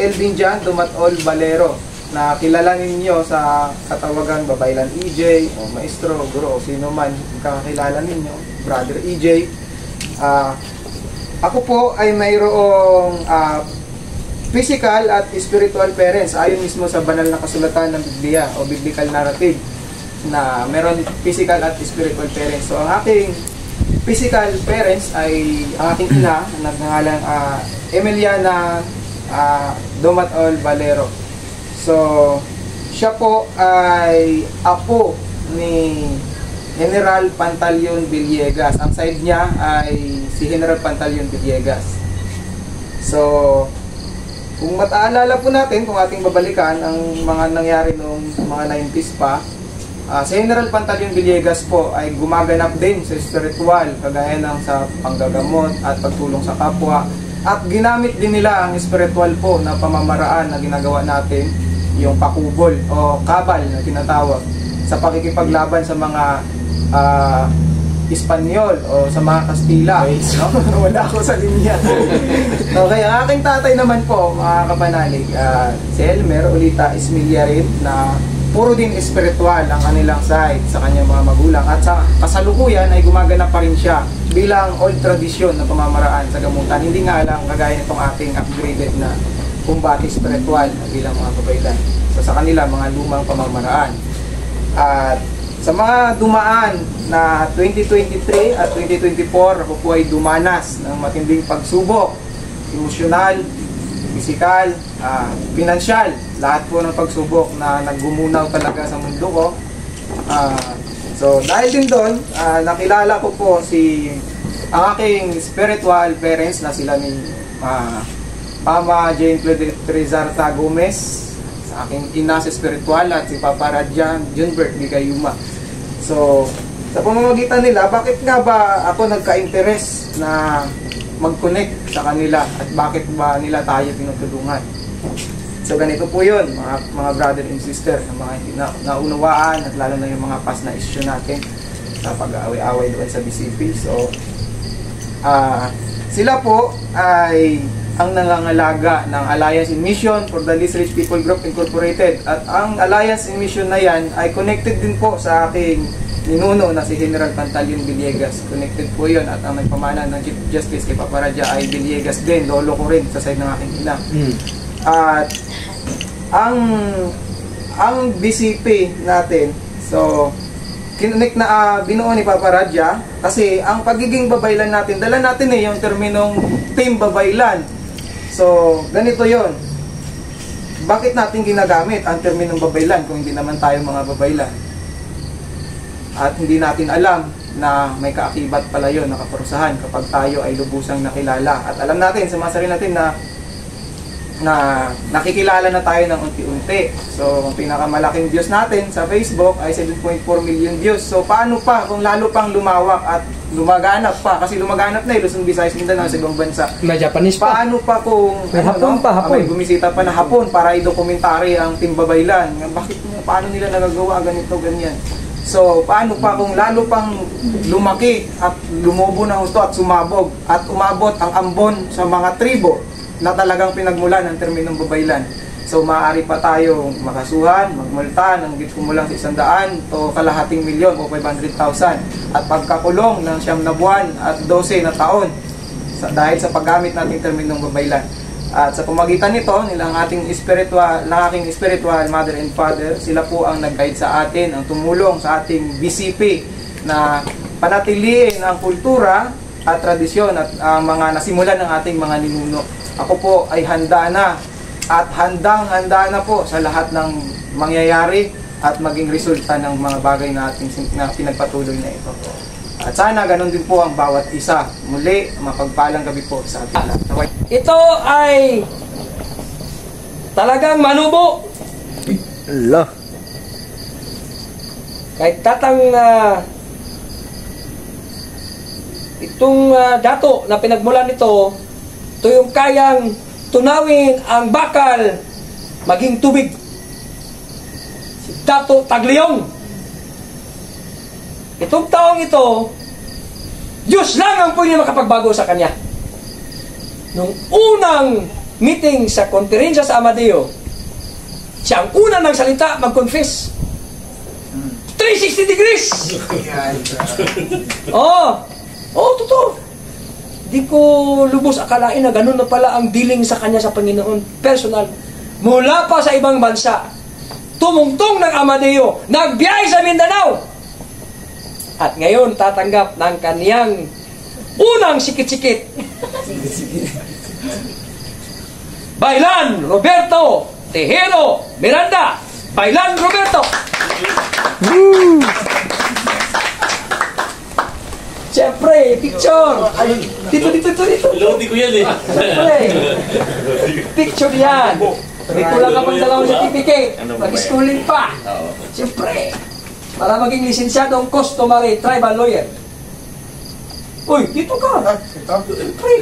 Elvin Jan Dumatol Valero, na kilala ninyo sa katawagan Babaylan EJ o Maestro, Guro o sino man kakilala ninyo, Brother EJ. Ako po ay mayroong physical at spiritual parents ayon mismo sa banal na kasulatan ng Biblia o biblical narrative, na meron physical at spiritual parents. So ang aking physical parents ay ang aking ina, nagngangalang Emiliana Dumatol Valero. So siya po ay apo ni General Pantaleon Villegas. Ang side niya ay si General Pantaleon Villegas. So kung mataalala po natin, kung ating babalikan ang mga nangyari noong mga 90s pa, si General Pantaleon Villegas po ay gumaganap din sa spiritual, kagaya ng sa panggagamot at pagtulong sa kapwa. At ginamit din nila ang spiritual po na pamamaraan na ginagawa natin, yung pakubol o kabal na tinatawag, sa pakikipaglaban sa mga Espanyol o sa mga Kastila. No? Wala ako sa linya. Okay, ang aking tatay naman po, mga kapanalig, si Elmer Ulita Esmiliarin, na puro din espiritual ang kanilang side sa kanyang mga magulang. At sa kasalukuyan ay gumaganap pa rin siya bilang old tradisyon na pamamaraan sa gamutan. Hindi nga lang kagaya nitong ating upgraded na kumbati spiritual bilang mga kabaylan. So sa kanila, mga lumang pamamaraan. At sa mga dumaan na 2023 at 2024, ako po ay dumanas ng matinding pagsubok, emosyonal, pisikal, pinansyal, lahat po ng pagsubok na naggumunaw talaga sa mundo ko. So dahil din doon, nakilala ko po ang aking spiritual parents na sila ni Mama Jane Claudette Rizarta Gomez, sa aking ina sa spiritual, at si Papa Radjan Junbert Gigayuma. So sa pamamagitan nila, bakit nga ba ako nagka-interest na mag-connect sa kanila at bakit ba nila tayo tinutulungan? So ganito po yun, mga brother and sister, na mga hindi naunawaan, at lalo na yung mga past na issue natin sa pag-aaway-aaway doon sa BCP. So sila po ay ang nangangalaga ng Alliance in Mission for the Least Rich People Group Incorporated. At ang Alliance in Mission na yan ay connected din po sa aking ninuno na si General Pantaleon Villegas. Connected po yun, at ang nagpamana ng Chief Justice kay Papa Radja ay Villegas din, lolo ko rin sa side ng aking ina. At ang BCP natin, so kinonect na binuo ni Papa Radja, kasi ang pagiging babaylan natin, dala natin yung terminong team babaylan. So ganito yon. Bakit natin ginagamit ang terminong babaylan kung hindi naman tayo mga babaylan? At hindi natin alam na may kaakibat pala yun, nakaparusahan kapag tayo ay lubusang nakilala. At alam natin sa mga sarili natin na nakikilala na tayo ng unti-unti. So ang pinakamalaking views natin sa Facebook ay 7.4 million views. So paano pa kung lalo pang lumawak at lumaganap pa, kasi lumaganap na Luzon, Visayas, Mindanao sa ibang bansa. May Japanese pa. Paano pa kung Hapon. may bumisita pa na Hapon para i-dokumentary ang Team Babaylan? Paano nila nagagawa ganito, ganyan? So paano pa kung lalo pang lumaki at lumobo ng husto at sumabog at umabot ang ambon sa mga tribo na talagang pinagmulan ng terminong babaylan? So maaari pa tayong makasuhan, magmulta ng kumulang sa 100 to kalahating milyon o 500,000, at pagkakulong ng 9 na buwan at 12 na taon dahil sa paggamit nating terminong babaylan. At sa pamagitan nito, nilang aking spiritual mother and father, sila po ang nag-guide sa atin, ang tumulong sa ating BCP na panatiliin ang kultura at tradisyon at mga nasimulan ng ating mga ninuno. Ako po ay handa na at handang-handa na po sa lahat ng mangyayari at maging resulta ng mga bagay na pinagpatuloy na ito. At sana ganun din po ang bawat isa. Muli, mapagpalang gabi po sa ating lahat. Ito ay talagang manubo. Allah. Kahit tatang itong dato na pinagmulan nito, ito yung kayang tunawin ang bakal maging tubig. Si Dato Tagliong. Itong taong ito, Diyos lang ang pwede makapagbago sa kanya. Nung unang meeting sa konferensya sa Amadeo, siya ang una nagsalita, mag-confess. 360 degrees! Totoo. Di ko lubos akalain na ganun na pala ang dealing sa kanya sa Panginoon. Personal. Mula pa sa ibang bansa, tumungtong ng Amadeo, nagbiyahe sa Mindanao. At ngayon, tatanggap ng kaniyang unang sikit-sikit. Bailan Roberto Tejero Miranda. Bailan Roberto. Siyempre, picture. Dito. Lodi ko yan eh. Siyempre, picture yan. May kulang ka pang dalawang certificate. Mag-schooling pa. Siyempre, para maging lisensyadong customary tribal lawyer. Uy, dito ka. Siyempre.